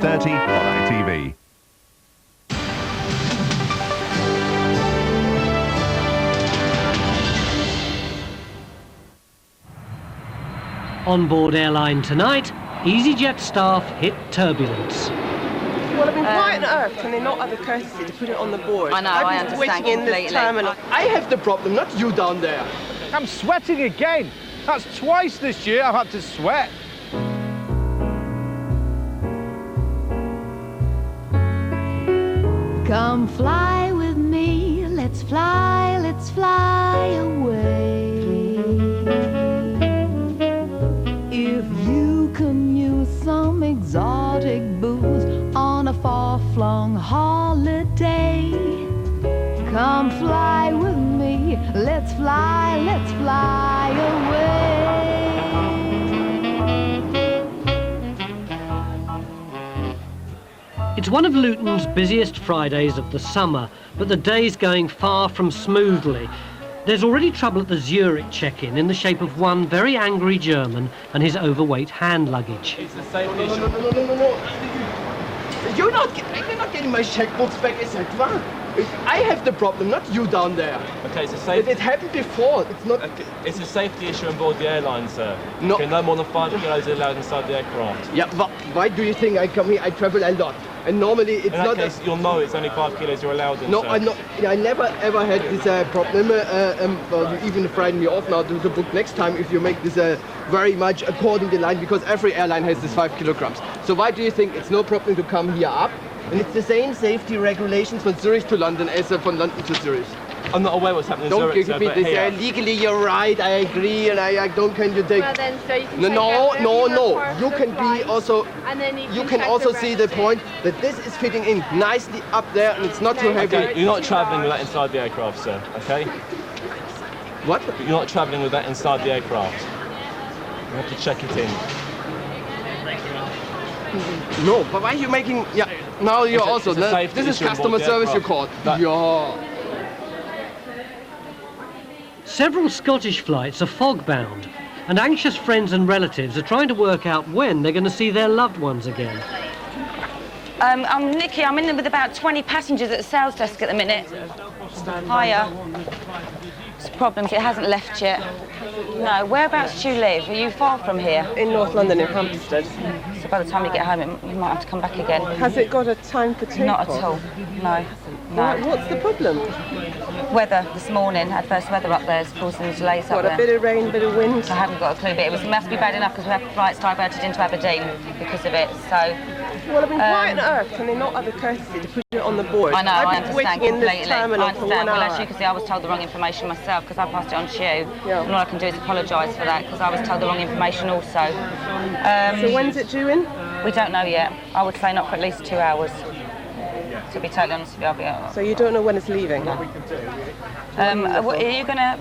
8:30 on ITV. On board airline tonight, EasyJet staff hit turbulence. Well, I mean, why on earth can they not have the courtesy to put it on the board? I know, I understand waiting in this completely. terminal. I have the problem, not you down there. I'm sweating again. That's twice this year I've had to sweat. Come fly with me, let's fly away. If you can use some exotic booze on a far-flung holiday, come fly with me, let's fly away. It's one of Luton's busiest Fridays of the summer, but the day's going far from smoothly. There's already trouble at the Zurich check-in in the shape of one very angry German and his overweight hand luggage. It's the same issue. No. You're not getting my checkbooks back, etc. I have the problem, not you down there. Okay, it's a safety. It happened before. It's not. Okay, it's a safety issue on board the airline, sir. No. Okay, no more than 5 kilos are allowed inside the aircraft. Yeah, but why do you think I come here? I travel a lot, and normally it's In that not. case, you'll know it's only 5 kilos you're allowed in. No, sir. I'm not. I never ever had this problem. Well, you even frighten me off now to book next time if you make this very much according to the line, because every airline has this 5 kilograms. So why do you think it's no problem to come here up? And it's the same safety regulations from Zurich to London as from London to Zurich. I'm not aware what's happening in Don't Zurich, give sir, me but this. here. Legally, you're right. I agree, and I don't. Can you take? Well then, so you can No. You You can be also. and then You can also see the point that this is fitting in nicely up there, and it's not too heavy. Okay, you're not travelling with that inside the aircraft, sir, okay? What? You're not travelling with that inside the aircraft. You have to check it in. No, but why are you making? Yeah. Now you're also. it's a safety This is issue on customer board the service. You aircraft. called. Yeah. Several Scottish flights are fog-bound, and anxious friends and relatives are trying to work out when they're going to see their loved ones again. I'm Nikki. I'm in with about 20 passengers at the sales desk at the minute. Hiya. It's a problem. It hasn't left yet. No. Whereabouts do you live? Are you far from here? In North London, in Hampstead. So by the time you get home, you might have to come back again. Has it got a time for takeoff? Not at all. No. What's the problem? Weather this morning, adverse weather up there is causing the delays up What, there. a bit of rain, a bit of wind? I haven't got a clue, but it must be bad enough because we have flights diverted into Aberdeen because of it. So, Well, I mean, why on earth can they not have the courtesy to put it on the board? I know, I I've been understand waiting in this completely. I terminal for 1 understand. Well, hour. as you can see, I was told the wrong information myself because I passed it on to you. Yeah. And all I can do is apologise for that because I was told the wrong information also. So when's it due in? We don't know yet. I would say not for at least 2 hours. To be totally honest with you, So you don't know when it's leaving? are you going to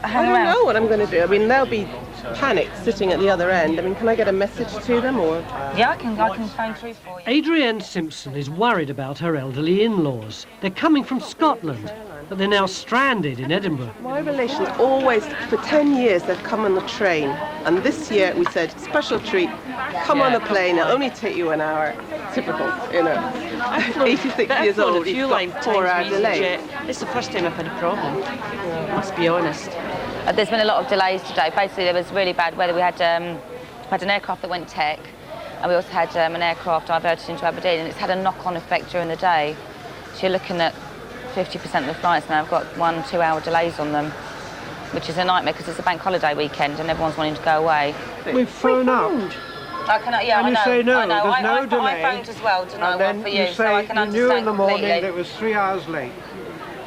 hang I don't around? know what I'm going to do. I mean, they'll be panicked sitting at the other end. I mean, can I get a message to them or? Yeah, I can phone through for you. Adrienne Simpson is worried about her elderly in-laws. They're coming from Scotland, but they're now stranded in Edinburgh. My relations always, for 10 years, they've come on the train. And this year we said, special treat, come on a plane, it'll only take you an hour. Typical, you know. 86 years old, he's got 4 hour delay. It's the first time I've had a problem, must be honest. There's been a lot of delays today. Basically, there was really bad weather. We had an aircraft that went tech, and we also had an aircraft diverted into Aberdeen, and it's had a knock-on effect during the day. So you're looking at 50% of the flights now have got 1-2 hour delays on them, which is a nightmare because it's a bank holiday weekend and everyone's wanting to go away. We've phoned up. I know. You say no, I know. there's no I delay. phoned as well to know And then one for you, you so I say can you understand knew in the morning completely. that it was 3 hours late.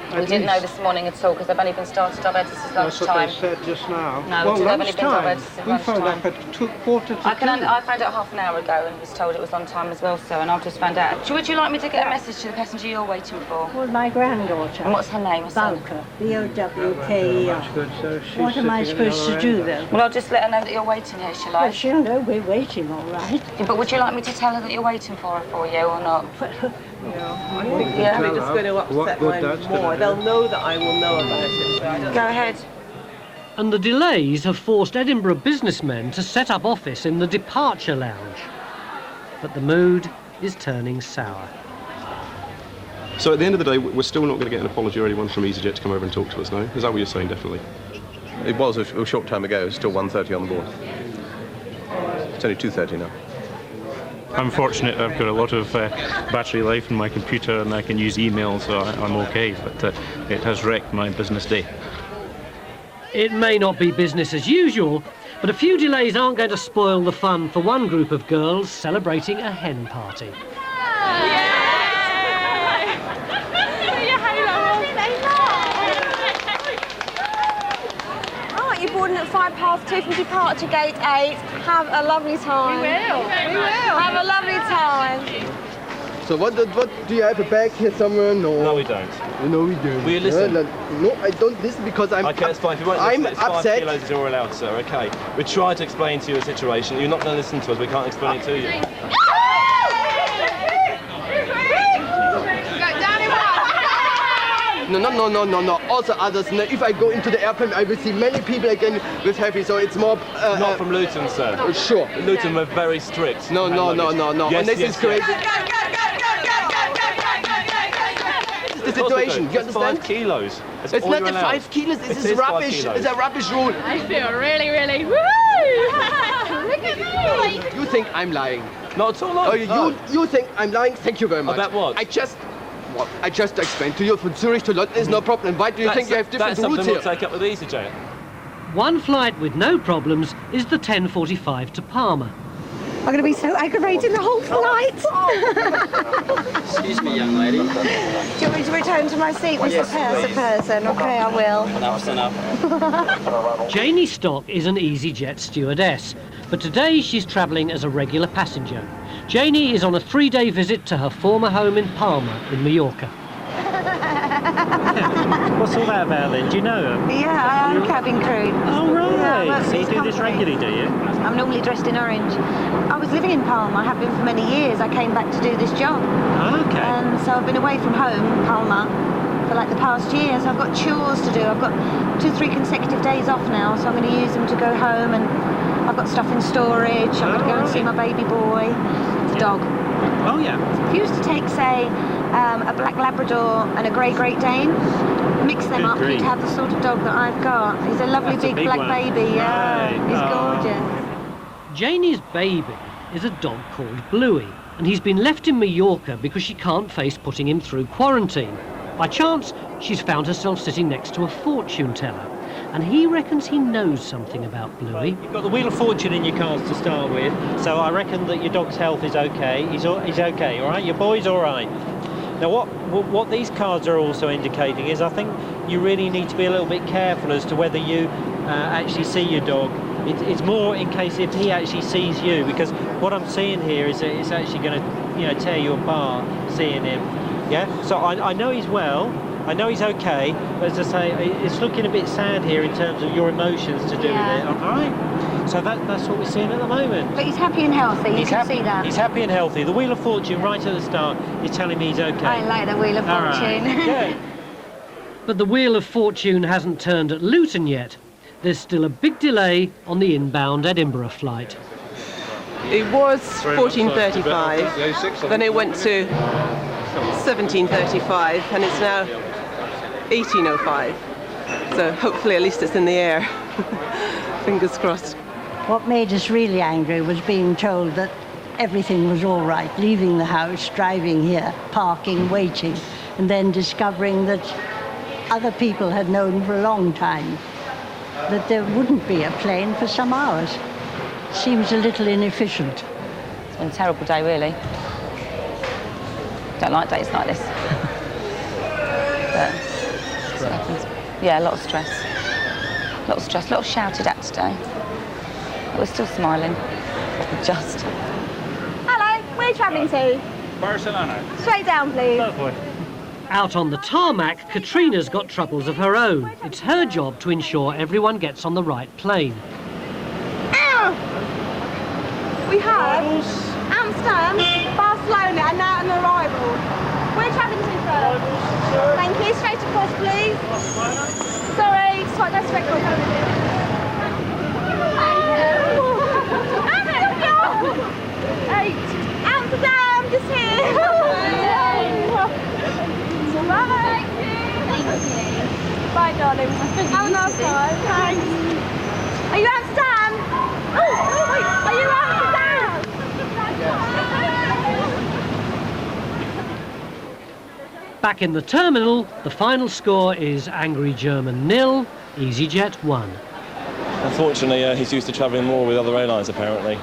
We didn't know this morning at all because they've only been started diverted since That's what lunchtime. they said just now. No, well, they've only been lunchtime. diverted since We phoned lunchtime. up at 2:45. I found out half an hour ago and was told it was on time as well, so, and I've just found out. Would you like me to get a message to the passenger you're waiting for? Well, my granddaughter. And what's her name? Bowker. B-O-W-K-E-R. That's good. So she's What am I sitting at the supposed to other do end. then? Well, I'll just let her know that you're waiting here, shall I? Well, she'll know we're waiting, all right. Yeah, but would you like me to tell her that you're waiting for her for you or not? I think Yeah. they're just going to What upset good mine that's gonna more. do. They'll know that I will know about it. So I don't Go ahead. And the delays have forced Edinburgh businessmen to set up office in the departure lounge. But the mood is turning sour. So at the end of the day, we're still not going to get an apology or anyone from EasyJet to come over and talk to us, no? Is that what you're saying, definitely? It was a short time ago. It's still 1:30 on the board. It's only 2:30 now. I'm fortunate I've got a lot of battery life in my computer and I can use email, so I'm okay, but it has wrecked my business day. It may not be business as usual, but a few delays aren't going to spoil the fun for one group of girls celebrating a hen party. You're boarding at 2:05 from departure gate 8. Have a lovely time. We will. Have a lovely time. So what do you have a bag here somewhere? No, we don't. No, we don't. Will you listen? No, I don't listen because I'm. Okay, it's fine. If you won't I'm listen, it's upset. 5 kilos is all allowed, sir. Okay. We try to explain to you the situation. You're not going to listen to us. We can't explain it to you. No. Also others. No, if I go into the airplane, I will see many people again with heavy. So it's more. Not from Luton, sir. Sure. Luton were very strict. No. Yes, And this is crazy. This is the situation. You understand? 5 kilos. That's It's all not you're the allowed. 5 kilos. This It is 5 rubbish. kilos. It's a rubbish rule. I feel really, woo! Look at me! You think I'm lying? Not at all. Oh, you think I'm lying? Thank you very much. About what? I just explained to you from Zurich to London is no problem. Why do you think you have different that's rules something here? we'll take up with EasyJet. One flight with no problems is the 10:45 to Palma. I'm going to be so aggravating the whole flight. Excuse me, young lady. Do you want me to return to my seat, Mr. Person? Okay, I will. Enough's enough. Janie Stock is an EasyJet stewardess, but today she's travelling as a regular passenger. Janie is on a 3-day visit to her former home in Palma in Mallorca. What's all that about then? Do you know her? Yeah, I am cabin crew. Oh, right. Yeah, So you do this regularly, do you? I'm normally dressed in orange. I was living in Palma. I have been for many years. I came back to do this job. Oh, okay. So I've been away from home, Palma, for like the past year. So I've got chores to do. I've got 2-3 consecutive days off now, so I'm going to use them to go home, and I've got stuff in storage. I'm going to go and see my baby boy, the dog. Oh, yeah. If you was to take, say, a black Labrador and a grey Great Dane, mix them up, grief. you'd have the sort of dog that I've got. He's a lovely That's a big big black one. baby, yeah. Right. He's Oh. gorgeous. Janie's baby is a dog called Bluey, and he's been left in Mallorca because she can't face putting him through quarantine. By chance, she's found herself sitting next to a fortune teller, and he reckons he knows something about Bluey. You've got the Wheel of Fortune in your cards to start with, so I reckon that your dog's health is okay. He's okay, all right? Your boy's all right. Now, what these cards are also indicating is I think you really need to be a little bit careful as to whether you actually see your dog. It's more in case if he actually sees you, because what I'm seeing here is that it's actually going to, tear you apart, seeing him. Yeah. So I know he's well. I know he's okay, but as I say, it's looking a bit sad here in terms of your emotions to do with it. All right. So that's what we're seeing at the moment. But he's happy and healthy, you can see that. He's happy and healthy. The Wheel of Fortune right at the start is telling me he's okay. I like the Wheel of All Fortune. right. Yeah. But the Wheel of Fortune hasn't turned at Luton yet. There's still a big delay on the inbound Edinburgh flight. It was 14:35, then it went to 17:35, and it's now 18:05. So hopefully at least it's in the air. Fingers crossed. What made us really angry was being told that everything was all right, leaving the house, driving here, parking, waiting, and then discovering that other people had known for a long time that there wouldn't be a plane for some hours. Seems a little inefficient. It's been a terrible day, really. Don't like days like this. But, yeah, a lot of stress. A lot of stress, a lot of shouted at today. But we're still smiling. Just. Hello, where are you travelling to? Barcelona. Straight down, please. Lovely. Out on the tarmac, Katrina's got troubles of her own. It's her job to ensure everyone gets on the right plane. We have Amsterdam, Barcelona, and now an arrival. Where are you travelling to, sir? Thank you. Straight across, please. Sorry, swipe that's record. Thank you. Amsterdam, just here. darling. Have a nice time. Thanks. Are you Amsterdam? Oh, wait. Are you Amsterdam? Back in the terminal, the final score is Angry German 0, EasyJet 1. Unfortunately, he's used to travelling more with other airlines, apparently.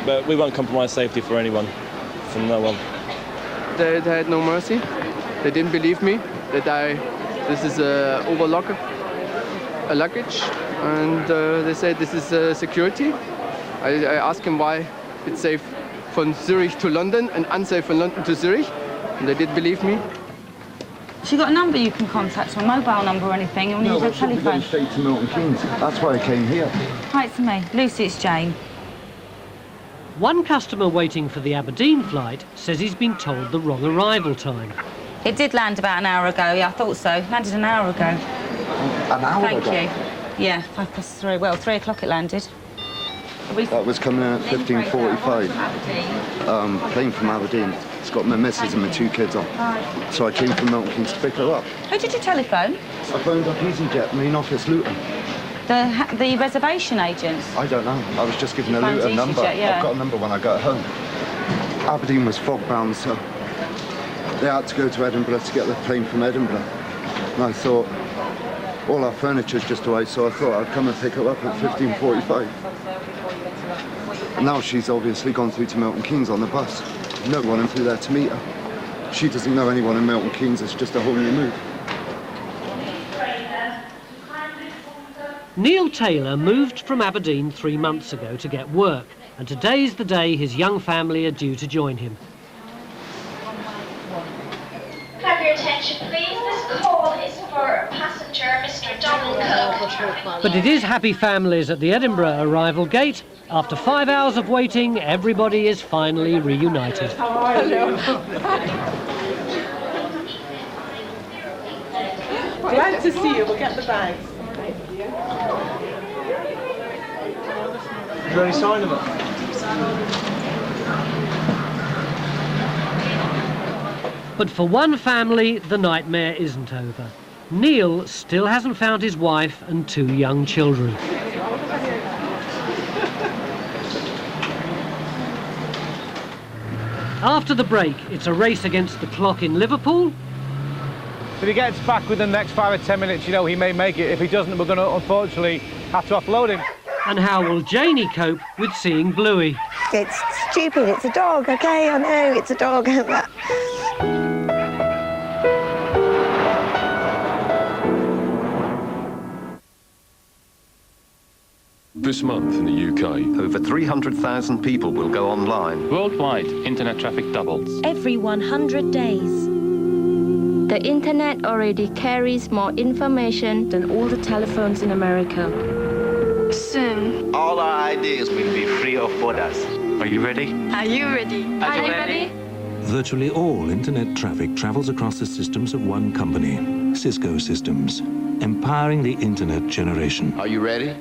But we won't compromise safety for anyone, from no one. They had no mercy. They didn't believe me that this is a luggage, and they said this is security. I asked him why it's safe from Zurich to London and unsafe from London to Zurich, and they didn't believe me. Has she got a number you can contact, or a mobile number or anything? Or No, need her but she'll be telephone? going straight to Milton Keynes. That's why I came here. Hi, it's me. Lucy, it's Jane. One customer waiting for the Aberdeen flight says he's been told the wrong arrival time. It did land about an hour ago. Yeah, I thought so. Landed an hour ago. An hour ago? Thank you. Yeah, 3:05. Well, 3 o'clock it landed. That was coming in at 15:45. Plane from Aberdeen. It's got my missus and my 2 kids on. So I came from Milton Keynes to pick her up. Who did you telephone? I phoned up EasyJet, main office, Luton. The reservation agents? I don't know. I was just given a Phoned Luton number. EasyJet, yeah. I've got a number when I got home. Aberdeen was fog-bound, so they had to go to Edinburgh to get the plane from Edinburgh. And I thought, all our furniture's just away, so I thought I'd come and pick her up at 15:45. And now she's obviously gone through to Milton Keynes on the bus. No one flew there to meet her. She doesn't know anyone in Milton Keynes. It's just a whole new move. Neil Taylor moved from Aberdeen 3 months ago to get work, and today's the day his young family are due to join him. Have your attention, please. This call is for passenger Mr. Donald Cook. But it is happy families at the Edinburgh arrival gate. After 5 hours of waiting, everybody is finally reunited. Glad to see you. We'll get the bags. Is there any sign of it? But for one family, the nightmare isn't over. Neil still hasn't found his wife and 2 young children. After the break, it's a race against the clock in Liverpool. If he gets back within the next 5 or 10 minutes, you know, he may make it. If he doesn't, we're going to, unfortunately, have to offload him. And how will Janie cope with seeing Bluey? It's stupid. It's a dog, okay? I know it's a dog. This month in the UK, over 300,000 people will go online. Worldwide, internet traffic doubles. Every 100 days. The internet already carries more information than all the telephones in America. Soon, all our ideas will be free of borders. Are you ready? Are you ready? Are you ready? Virtually all internet traffic travels across the systems of one company, Cisco Systems, empowering the internet generation. Are you ready?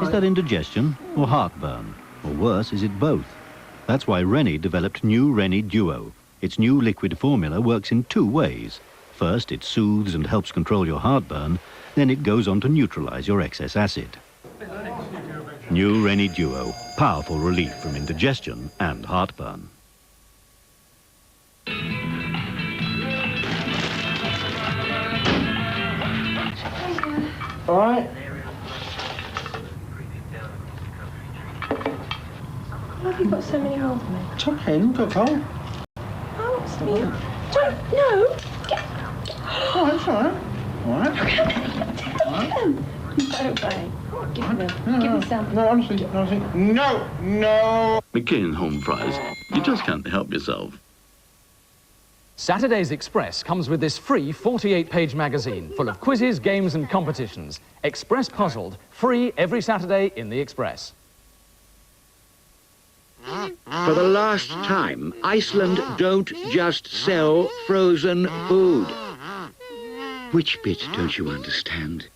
Is that indigestion or heartburn? Or worse, is it both? That's why Rennie developed new Rennie Duo. Its new liquid formula works in 2 ways. First, it soothes and helps control your heartburn. Then it goes on to neutralize your excess acid. New Rennie Duo. Powerful relief from indigestion and heartburn. All right. Why have you got so many holes in it? It's okay, look at home. Oh, it's me. Don't, no. Oh, it's all right. All right. Don't play. Give me them. Give me some. No, honestly, no. McCain home fries. You just can't help yourself. Saturday's Express comes with this free 48-page magazine full of quizzes, games and competitions. Express Puzzled, free every Saturday in the Express. For the last time, Iceland don't just sell frozen food. Which bit don't you understand?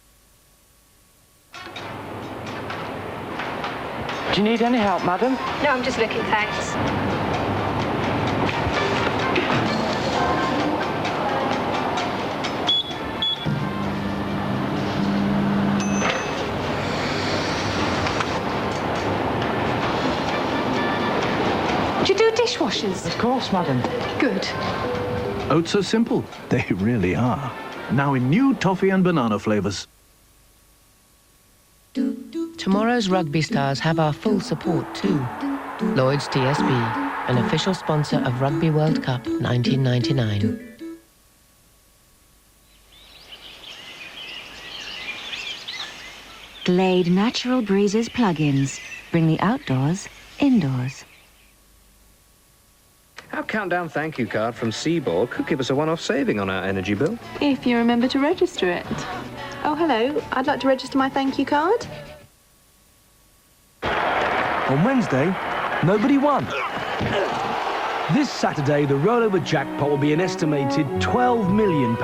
Do you need any help, madam? No, I'm just looking, thanks. Do you do dishwashers? Of course, madam. Good. Oats so simple. They really are. Now in new toffee and banana flavours. Tomorrow's rugby stars have our full support too. Lloyds TSB, an official sponsor of Rugby World Cup 1999. Glade Natural Breezes plug-ins. Bring the outdoors indoors. Our countdown thank you card from Seaboard could give us a one-off saving on our energy bill. If you remember to register it. Oh, hello. I'd like to register my thank you card. On Wednesday, nobody won. This Saturday, the rollover jackpot will be an estimated £12 million.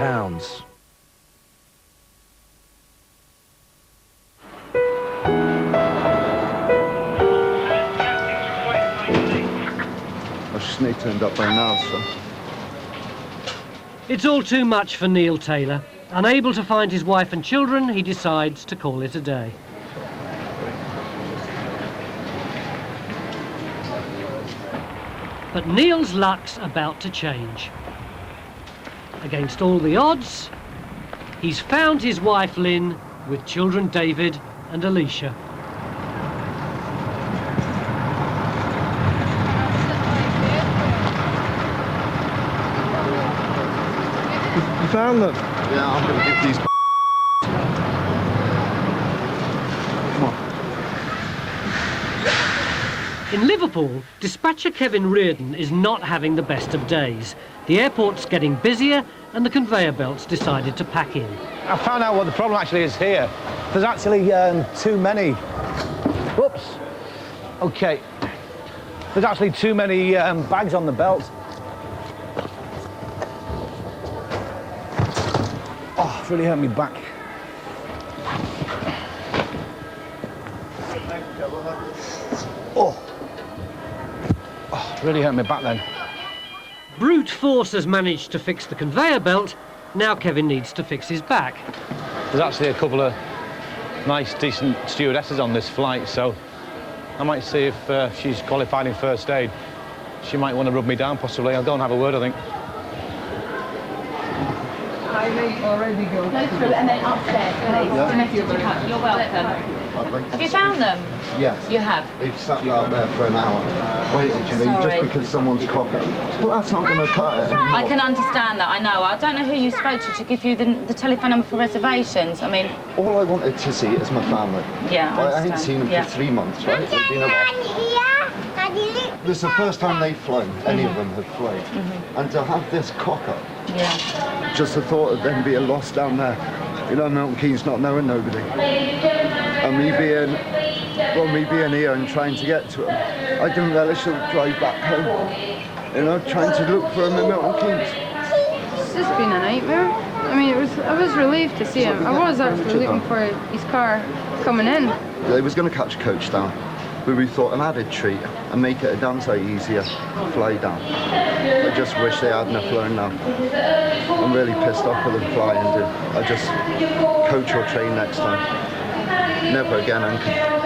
Snake turned up by now, so... It's all too much for Neil Taylor. Unable to find his wife and children, he decides to call it a day. But Neil's luck's about to change. Against all the odds, he's found his wife Lynn with children David and Alicia. You found them? Yeah, I'm going to give these... Come on. In Liverpool, dispatcher Kevin Reardon is not having the best of days. The airport's getting busier and the conveyor belts decided to pack in. I found out what the problem actually is here. There's actually too many... Whoops. OK. There's actually too many bags on the belt. Oh, it's really hurt me back. Oh, really hurt me back then. Brute force has managed to fix the conveyor belt. Now Kevin needs to fix his back. There's actually a couple of nice, decent stewardesses on this flight, so I might see if she's qualified in first aid. She might want to rub me down, possibly. I'll go and have a word, I think. Already go through and then upstairs, please. Yeah. You're welcome. Have you found them? Yes. You have? They've sat out there for an hour, waiting to leave just because someone's cocked it. Well, that's not going to cut it anymore. I can understand that, I know. I don't know who you spoke to give you the telephone number for reservations. I mean... All I wanted to see is my family. Yeah, I ain't seen them for 3 months, right? They've been away. This is the first time they've flown, any of them have flown. And to have this cock up, just the thought of them being lost down there, you know, Milton Keynes not knowing nobody. And me being here and trying to get to them, I didn't relish the drive back home. You know, trying to look for him in Milton Keynes. It's just been a nightmare. I mean, I was relieved to see him. I was actually looking for his car coming in. They was going to catch a coach down, but we thought an added treat and make it a damn sight easier fly down. I just wish they hadn't flown now. I'm really pissed off with them flying, dude. I just coach or train next time. Never again,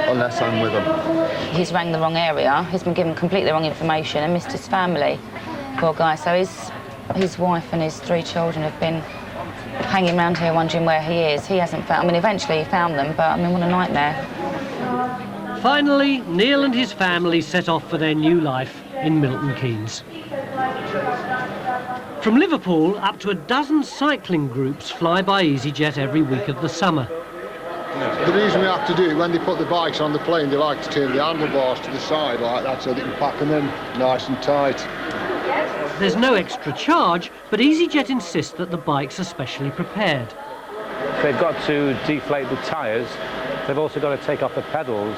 unless I'm with them. He's rang the wrong area. He's been given completely wrong information and missed his family. Poor guy. So his wife and his 3 children have been hanging around here wondering where he is. He hasn't found... I mean, eventually he found them, but I mean, what a nightmare. Finally, Neil and his family set off for their new life in Milton Keynes. From Liverpool, up to a dozen cycling groups fly by EasyJet every week of the summer. The reason we have to do, when they put the bikes on the plane, they like to turn the handlebars to the side like that so they can pack them in nice and tight. There's no extra charge, but EasyJet insists that the bikes are specially prepared. They've got to deflate the tyres. They've also got to take off the pedals.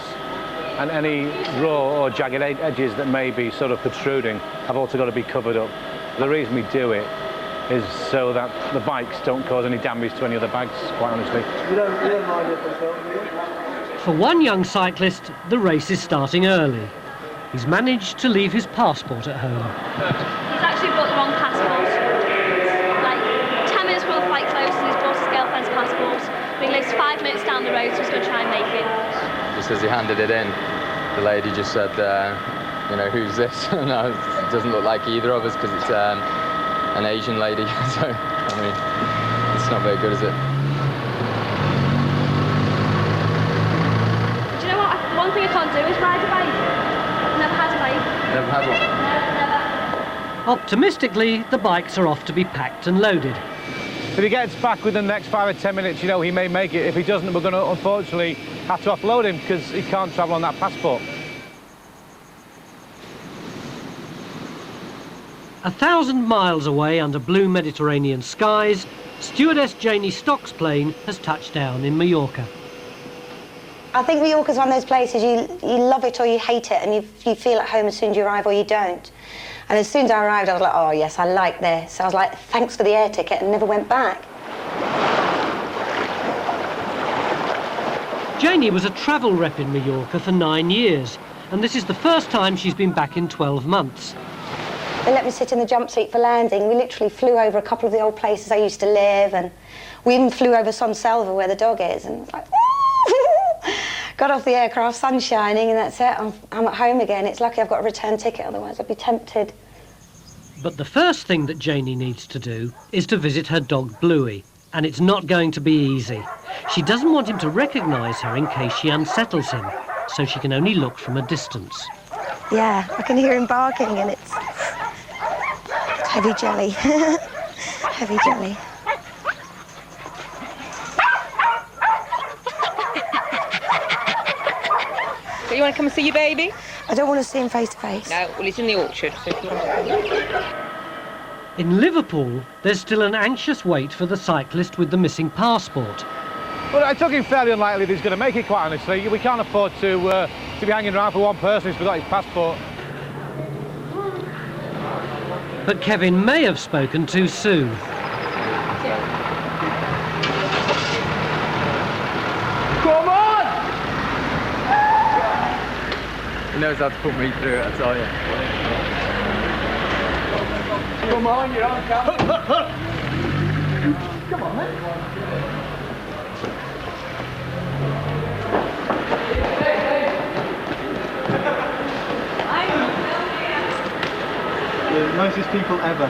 And any raw or jagged edges that may be sort of protruding have also got to be covered up. The reason we do it is so that the bikes don't cause any damage to any other bags, quite honestly. You don't mind if they don't, do you? For one young cyclist, the race is starting early. He's managed to leave his passport at home. He's actually brought the wrong passport. Like 10 minutes before the flight closed, and he's brought his girlfriend's passport. But he lives 5 minutes down the road, so he's going to try and make it. Just as he handed it in, the lady just said, you know, who's this? And it doesn't look like either of us because it's an Asian lady. So, I mean, it's not very good, is it? Do you know what? One thing I can't do is ride a bike. Never had a bike. Never had one? Never. Optimistically, the bikes are off to be packed and loaded. If he gets back within the next 5 or 10 minutes, you know, he may make it. If he doesn't, we're going to, unfortunately, have to offload him because he can't travel on that passport. 1,000 miles away under blue Mediterranean skies, stewardess Janie Stock's plane has touched down in Mallorca. I think Mallorca's one of those places you love it or you hate it, and you feel at home as soon as you arrive or you don't. And as soon as I arrived, I was like, oh yes, I like this. I was like, thanks for the air ticket, and never went back. Janie was a travel rep in Mallorca for 9 years, and this is the first time she's been back in 12 months. They let me sit in the jump seat for landing. We literally flew over a couple of the old places I used to live, and we even flew over Son Selva, where the dog is, and it was like, got off the aircraft, sun shining, and that's it. I'm at home again. It's lucky I've got a return ticket, otherwise I'd be tempted. But the first thing that Janie needs to do is to visit her dog Bluey, and it's not going to be easy. She doesn't want him to recognise her in case she unsettles him, so she can only look from a distance. Yeah, I can hear him barking, and it's heavy jelly. Heavy jelly. So you want to come and see your baby? I don't want to see him face to face. No, well, he's in the orchard, so if you want to... In Liverpool, there's still an anxious wait for the cyclist with the missing passport. Well, I took him fairly unlikely that he's going to make it, quite honestly. We can't afford to be hanging around for one person who's forgot his passport. But Kevin may have spoken too soon. Come on! He knows how to put me through it, I tell you. Come on, you're on camera. Come on, man. The nicest people ever.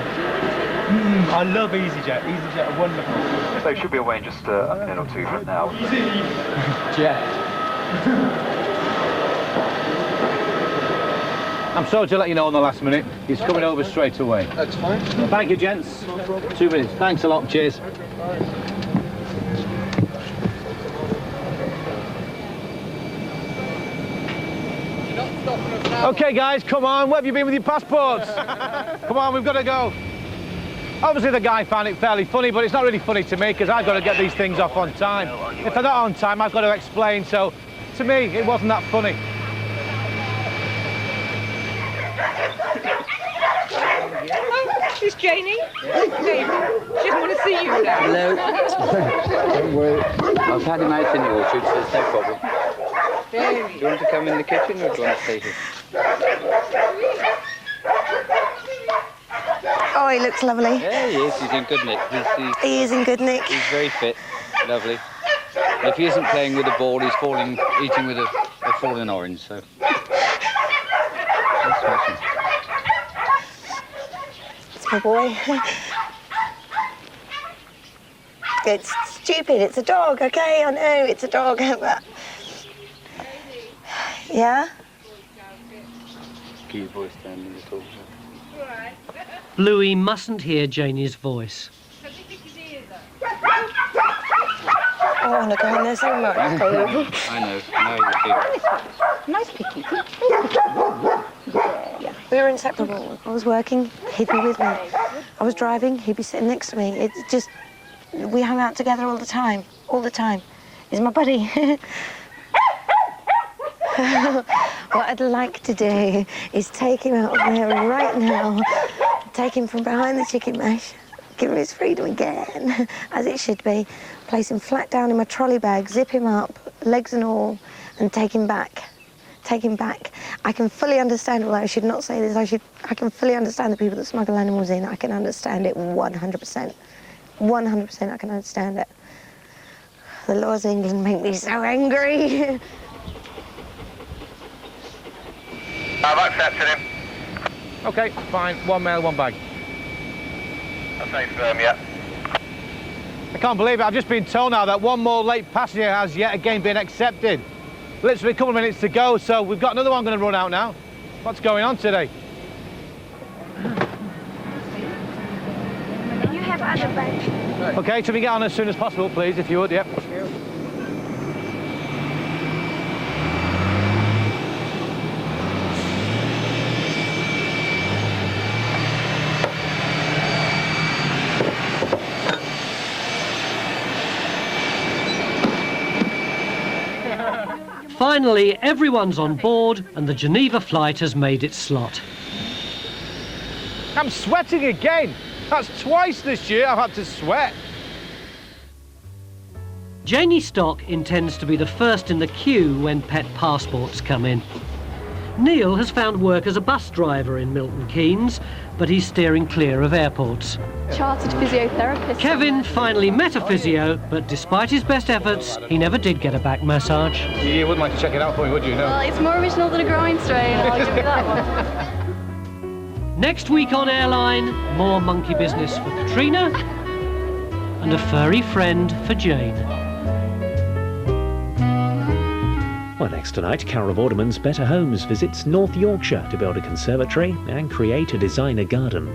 I love EasyJet. EasyJet are wonderful. They should be away in just a minute or two from now. Jet. I'm sorry to let you know on the last minute. He's coming over straight away. That's fine. Thank you, gents. 2 minutes. Thanks a lot. Cheers. Okay, guys, come on. Where have you been with your passports? Come on, we've got to go. Obviously, the guy found it fairly funny, but it's not really funny to me because I've got to get these things off on time. If they're not on time, I've got to explain. So, to me, it wasn't that funny. This is Janie. Hey, she doesn't want to see you now. Hello. Don't worry. I've had him out in the orchard, so there's no problem. Do you want to come in the kitchen or do you want to stay here? Oh, he looks lovely. Yeah, he is. He's in good nick. He is in good nick. He's very fit. Lovely. And if he isn't playing with a ball, he's eating with a fallen orange, so... That's smashing. It's my boy. It's stupid. It's a dog, okay? I know it's a dog, but... Yeah? Keep your voice down when you talk. Bluey mustn't hear Janie's voice. Oh, look, I know so much. I know Nice piggy. Yeah. We were inseparable. I was working, he'd be with me. I was driving, he'd be sitting next to me. It's just, we hung out together all the time. All the time. He's my buddy. What I'd like to do is take him out there right now, take him from behind the chicken mash, give him his freedom again, as it should be, place him flat down in my trolley bag, zip him up, legs and all, and take him back. Take him back. I can fully understand, although I should not say this, I can fully understand the people that smuggle animals in. I can understand it 100%. 100% I can understand it. The laws of England make me so angry. I've accepted him. OK, fine. 1 mail, 1 bag. That's a firm, yeah. I can't believe it. I've just been told now that 1 more late passenger has yet again been accepted. Literally a couple of minutes to go, so we've got another one going to run out now. What's going on today? You have other bags. OK, can we get on as soon as possible, please, if you would, yep. Finally, everyone's on board and the Geneva flight has made its slot. I'm sweating again. That's twice this year I've had to sweat. Janie Stock intends to be the first in the queue when pet passports come in. Neil has found work as a bus driver in Milton Keynes, but he's steering clear of airports. Chartered physiotherapist. Kevin finally met a physio, but despite his best efforts, he never did get a back massage. You wouldn't like to check it out for me, would you? No. Well, it's more original than a groin strain, I'll give you that one. Next week on Airline, more monkey business for Katrina and a furry friend for Jane. Well, next tonight, Carol Vorderman's Better Homes visits North Yorkshire to build a conservatory and create a designer garden.